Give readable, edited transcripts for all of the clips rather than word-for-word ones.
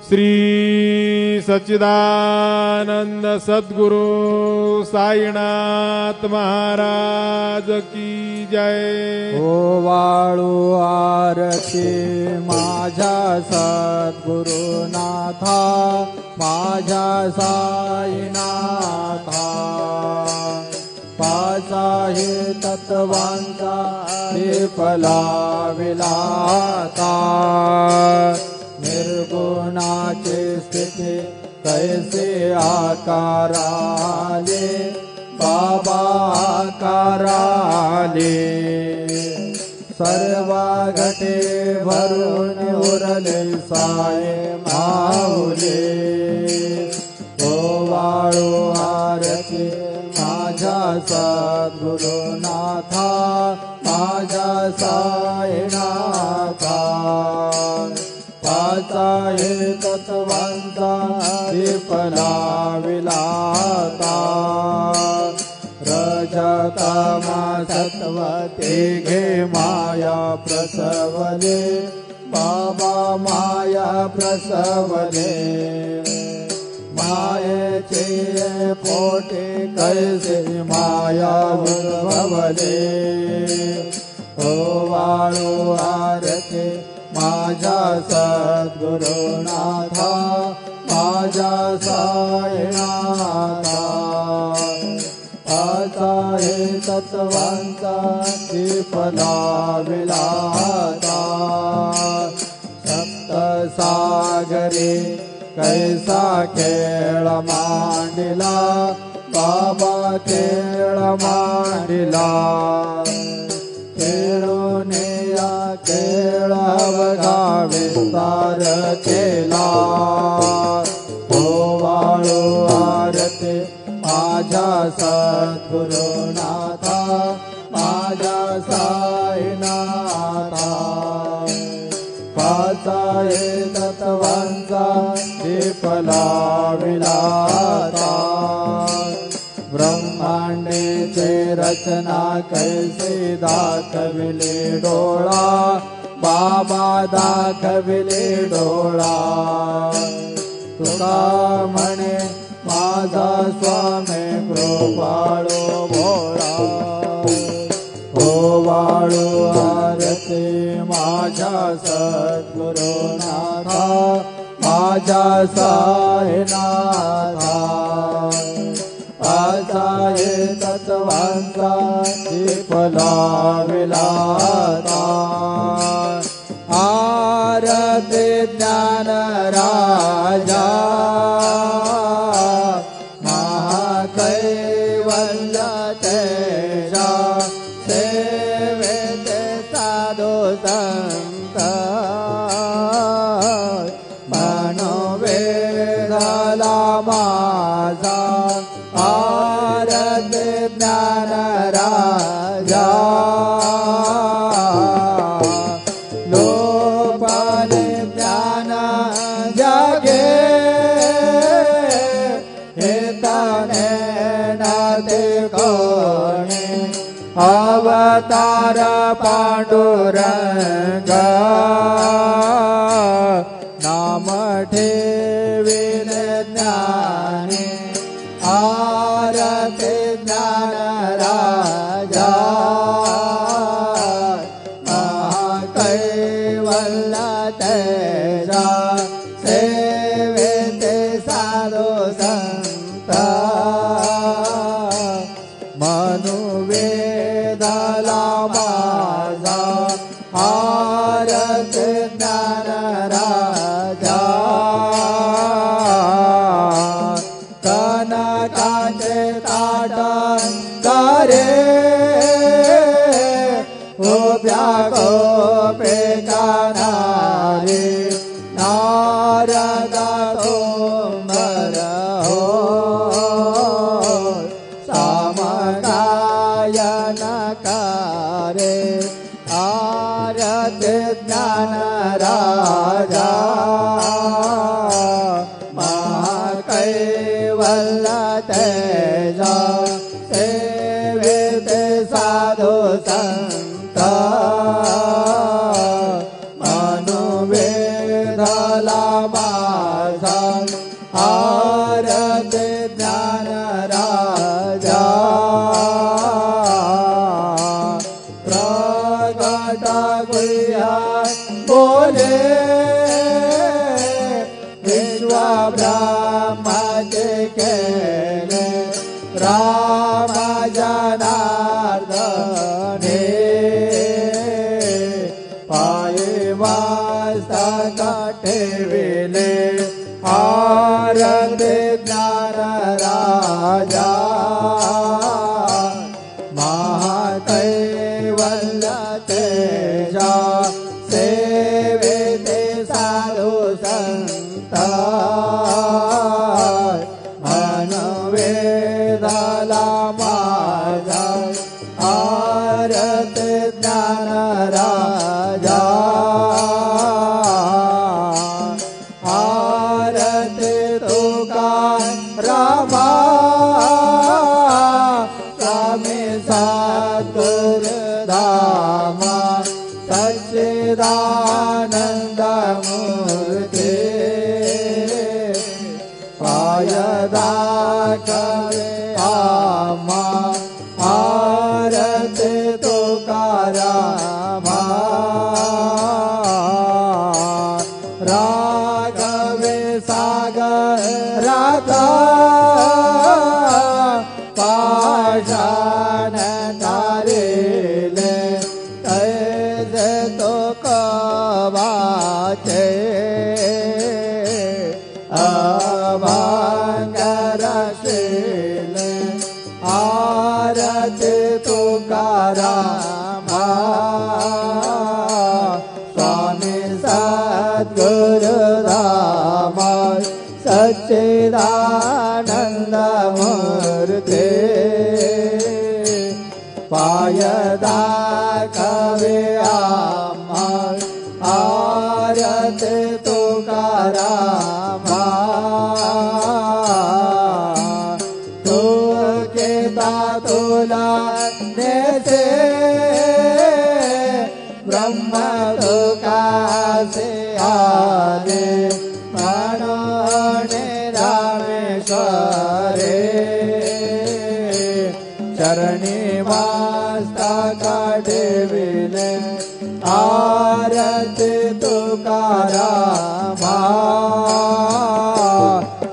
श्री सच्चिदानंद सद्गुरु साईनाथ महाराज की जय। ओवाळू आरती माझ्या सद्गुरुनाथा, माझ्या साईनाथा। पाचाही तत्वांचा विफला विलाता, निर्गुणाची स्थिती कैसे आकाराले, बाबा आकाराले। सर्व घटे भरून उरले साये माऊले, ओवाळू आरती माझ्या सद्गुरुनाथा, माझ्या साईनाथा। पाचाही तत्वांचा विफला विलाता, रजतमा सत्व तिघे माया प्रसवले, बाबा माया प्रसवले। मायेचे पोटे कैसे माया उद्भवले, ओवाळू आरती माझ्या सद्गुरुनाथा, माझ्या साईनाथा। पाचाही तत्वांचा विफला विलाता, सप्तसागरी कैसा खेळ मांडिला, बाबा खेळ मांडिला। खेळून या खेळ अवघा विस्तार केला, ओवाळू आरती माझ्या सद्गुरुनाथा, माझ्या साईनाथा। पाचाही तत्वांचा विफला विलाता, ब्रह्मांडेचे रचना कैसे दाखविले डोळा, बाबा दाखविले डोळा। तुका म्हणे माझा स्वामी कृपाळू भोळा, ओवाळू आरती माझ्या सद्गुरुनाथा, माझ्या साईनाथा। पाचाही तत्वांचा विफला विलाता, आरती ज्ञान राजा, महाकैवल्य तेजा। सेवेत साधू संत, मनोवेदाला माझा, आरती ज्ञान राजा। लोपाले ज्ञान जागे, हेताने नाते कोणे, अवतार पांडुरंग। नाम ठेविल ज्ञानी, आरती ज्ञान राजा। महाकैवल्य तेजा, सेवेते साधू संत, मनुवेदाला माझा, आरती ज्ञान राजा। कनकाचे ताट करे, उभ्या गोपेच्या नारी, नारद तोमर हो, सामगायन करे, आरती ज्ञान राजा। महाकैवल्य तेजा, सेवेते साधू संत, मनुवेदाला माझा। आरती ज्ञान राजा प्रगट गुह्य बोले विश्व ब्रह्माचे केले राम जनार्दने पाये वास्तक ठेविले आरती ज्ञान राजा महाकैवल्य तेजा सेविते साधु संत मनवेदला माझा आरती ज्ञान राजा आरती तुका रामा स्वामी सद्गुरुधामा सच्चिदानंद मूर्ती पायदा करे आमा आरती तुकारामा राघवे सागराता पाषाण तारेले तैसे तो कवाचे अभांगरशीले आरती तुकारामा स्वामी सद्गुरुधामा सच्चिदानंद मूर्ती पायदा कवे आमा आरती तुकारामा तुकेता तुला नेते ब्रह्म तुकासे आले मनोने रामेश्वरे चरणी वास्तक ठेविले आरती तुकारामा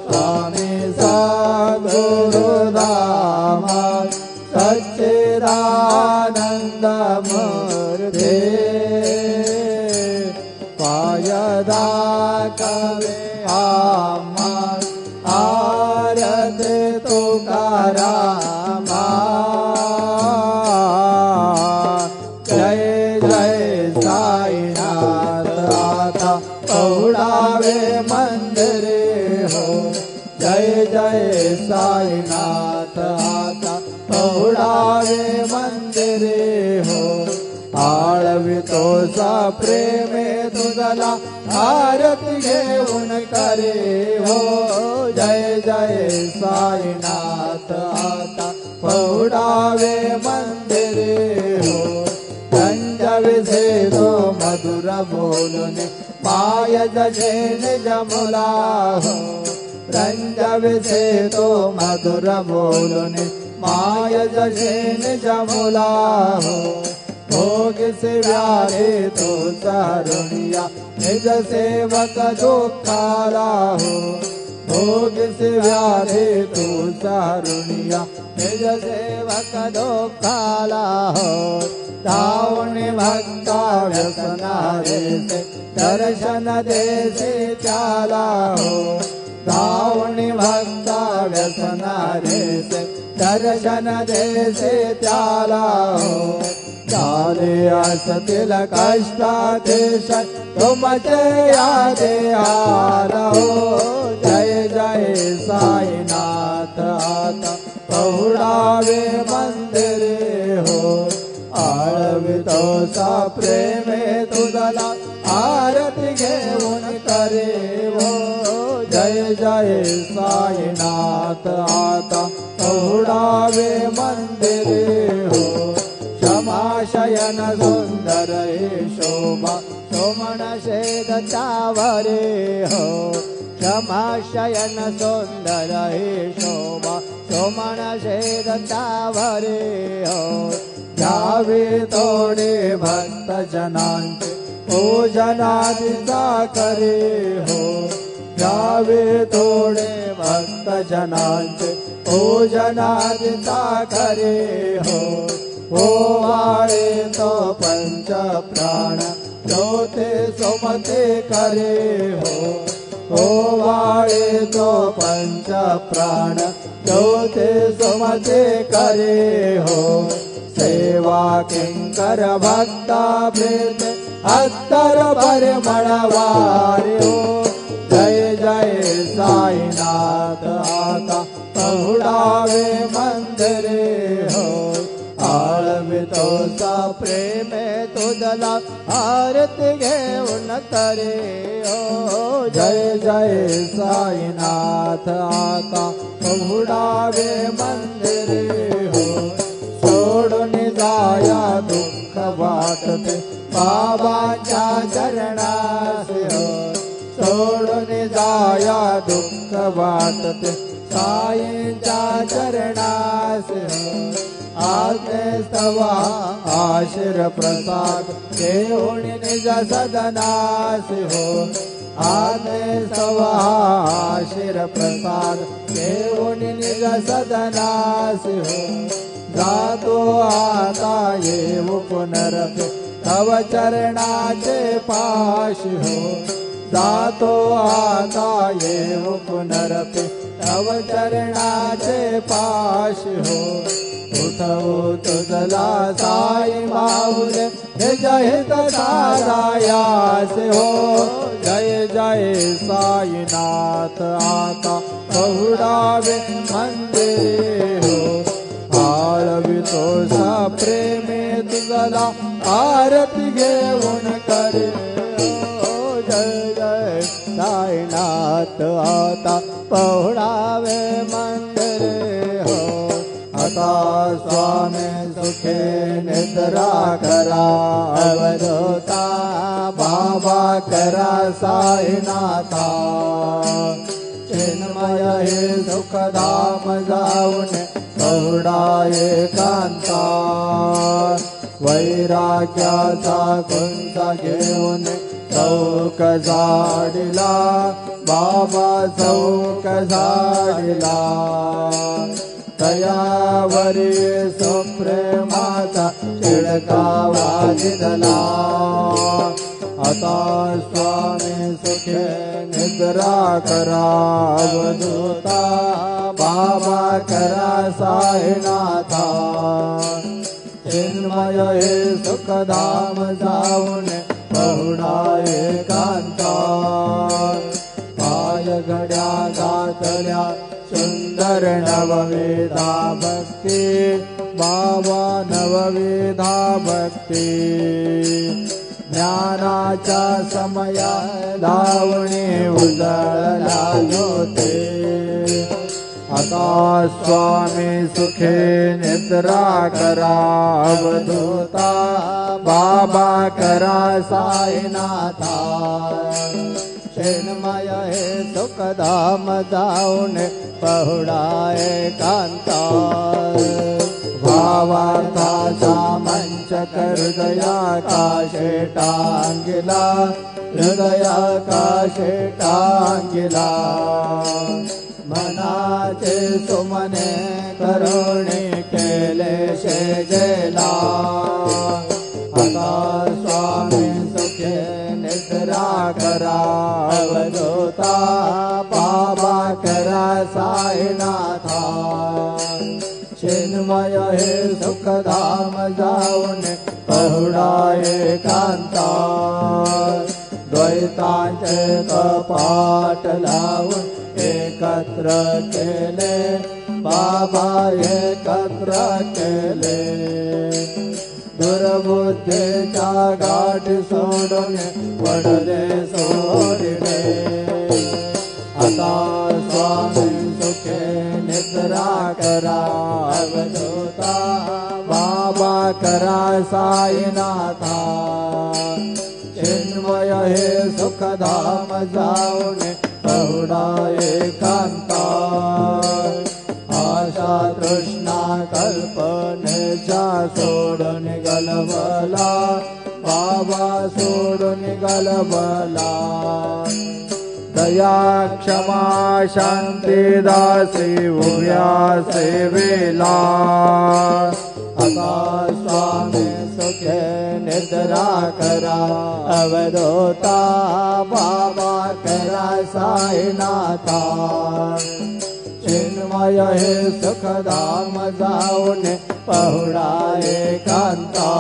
स्वामी सद्गुरुधामा सच्चिदानंद मूर्ती पायदा कवे आमा आरती तुकारामा जय जय साईनाथ आता पौड़ावे मंदिरे हो जय जय साईनाथ आता पौड़ावे मंदिरे हो आळवितो सा प्रेमे तुझला आरती घेऊन करे हो जय जय साईनाथ आता पौड़ावे मंदिरे हो गंजविसे तो मधुर बोलने माय जशे निज मुला हो रंजविसे तो मधुर बोलने माय जशे निज मुला हो भोग से व्यारे तो सारुणिया निज सेवक दुखाला हो भोग से व्यारे तो सारुणिया निज सेवक दुखाला हो धावणे भक्ता व्यसनारे से दर्शन देसे त्याला हो धावणे भक्ता व्यसनारे से दर्शन देसे त्याला हो चाले असतील कष्टादेश तुमचे यादे आला हो जय जय साईनाथ आता पौड़ावे मंदिरे हो आळवितो सा प्रेमे तुझला आरती घेऊन करे हो जय जय साईनाथ आता पौड़ावे मंदिरे हो शयन सुंदर हे शोभा सोमन शेद चावरे हो क्षमाशयन सुंदर हे शोभा सोमन शेदतावरे हो घ्यावे तोडे भक्त जनांचे पूजनादिचा करे हो घ्यावे तोडे भक्त जनांचे पूजनादिचा करे हो वाळे तो पंच प्राण ज्योते सोमते करे हो वाळे तो पंच प्राण ज्योते सोमते करे हो सेवा किंकर भक्ता प्रेत अत्तर परिमळवारे हो जय जय साईनाथ आता पहुडावे मंदिरे हो आळवितो सा प्रेमे तुझला आरती घेऊन करे हो जय जय साईनाथ आता पहुडावे मंदिरे हो सोडून जाया दुःख वाटते बाबाच्या चरणास हो सोडून जाया दुःख वाटते साईंच्या चरणास हो आज्ञे स्तवा आशीर प्रसाद देऊन निज सदनास हो आज्ञे स्तवा आशीर प्रसाद देऊन निज सदनास हो जातो आता येऊ पुनरपि तव चरणाचे पाश हो जातो आता येऊ पुनरपि तव चरणाचे पाश हो उठवू तुझला साई माऊले हे जय सारायास हो जय जय साईनाथ आता पहुडावे मंदिरे हो आळवितो सा प्रेमे तुझला आरती घेऊन करे हो जय जय साईनाथ आता पहुडावे मंदिरे हो आता स्वामी सुखे निद्रा करा अवधूता बाबा करा साईनाथा चिन्मय हे सुखधाम जाऊन पहुडा एकांता वैराग्याचा कुंचा घेऊन चौक झाडिला बाबा चौक झाडिला तयावरी सुप्रेमाचा चिडका वाजिला आता स्वामी सुखे निद्रा करा अवधूता बाबा करा साईनाथा चिन्मय हे सुखधाम जाऊन पहुडा एकांता पाय घड्या घातल्या सुंदर नवविधा भक्ती बाबा नवविधा भक्ती ज्ञानाच्या समया धावणे उजळला होते आता स्वामी सुखे निद्रा करा अवधूता बाबा करा साईनाथा चिन्मय हे सुखधाम जाऊन पहुडा एकांता भावार्थाचा मंच हृदया काशे टांगिला हृदया काशे टांगिला मनाचे सुमने करुणे केले शेजेला आता स्वामी सुखे निद्रा करा अवधूता बाबा करा साईनाथा चिन्मय हे सुखधाम जाऊन पहुडा एकांता द्वैतांचे कपाट लावून एकत्र केले बाबा एकत्र केले दुर्बुद्धीच्या गाठी सोडून पडले सोडिले आता स्वामी सुखे निद्रा करा अवधूता बाबा करा साईनाथा चिन्मय हे सुखधाम जाऊन पहुडा एकांता आशा तृष्णा कल्पनेच्या सोडून गलबला बाबा सोडून गलबला दया क्षमा शांती दासी उभ्या सेवेला आता स्वामी सुखे निद्रा करा अवधूता बाबा करा साईनाथा चिन्मय हे सुखधाम जाऊन पहुडा एकांता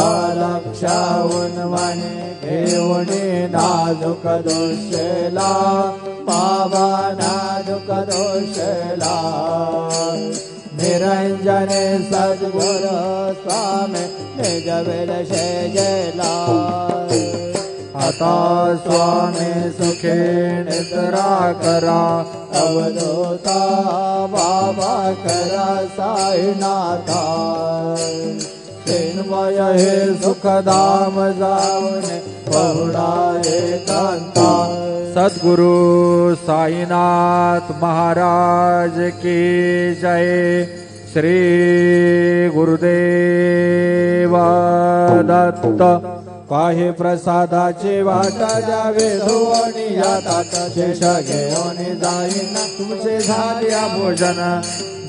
अलक्षाहून म्हणे घेऊन नाजूक दोषेला बाबा नाजूक दोषेला निरंजने सद्गुरु स्वामी निज विलशेजेला आता स्वामी सुखे निद्रा करा अवधूता बाबा करा साईनाथा चिन्मय हे सुखधाम जाऊन पहुडा एकांता सद्गुरु साईनाथ महाराज की जय श्री गुरुदेव दत्त पाहे प्रसादाची वाट द्यावे धुवणी या ताट शेष घेऊन जाईन तुमचे झाल्या भोजन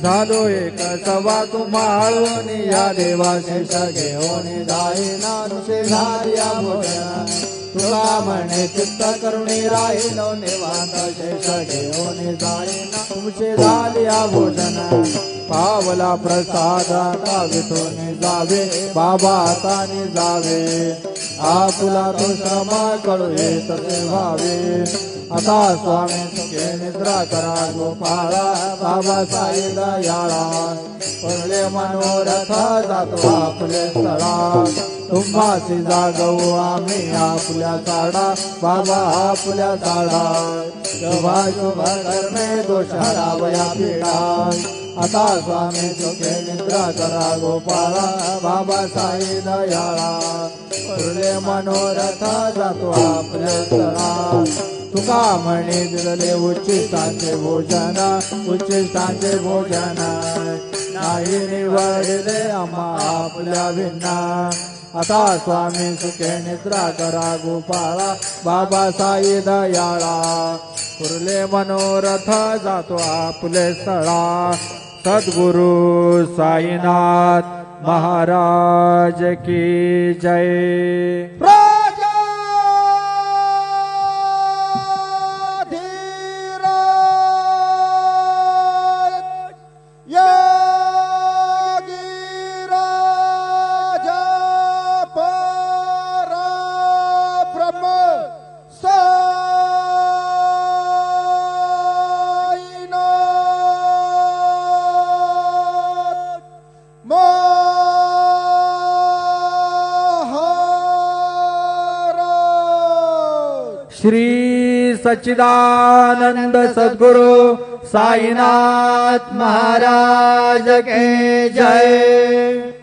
झालो एक सवा तुम्हाळून या देवा शेष घेऊन जाईन तुमचे झाल्या भोजन तुला म्हणे चित्त करुणी राहिलो निवांत शेष घेऊन जाईन तुमचे झाल्या भोजन पावला प्रसाद विठून जावे बाबा आता जावे आपुला तो श्रम कळू तसे व्हावे आता स्वामी सुखे निद्रा करा गोपाळा बाबा साई दयाळा पडले मनोरथ जातो आपले स्थळा तुम्हासी जागवू आम्ही आपल्या साडा बाबा आपल्या साडा शोभा शोभा कर्मे दोष हरावया पीडा आता स्वामी सुखे निद्रा करा गोपाळा बाबा साई दयाळा पडले मनोरथ जातो आपल्या स्थळा तुका म्हणे दिले उच्चिष्टांचे भोजन उच्चिष्टांचे भोजन नाही निवडले आम्हा आपल्या विना आता स्वामी सुखे निद्रा करा गोपाळा बाबा साई दयाळा पुरले मनोरथ जातो आपले स्थळा सद्गुरु साईनाथ महाराज की जय श्री सच्चिदानंद सद्गुरु साईनाथ महाराज के जय।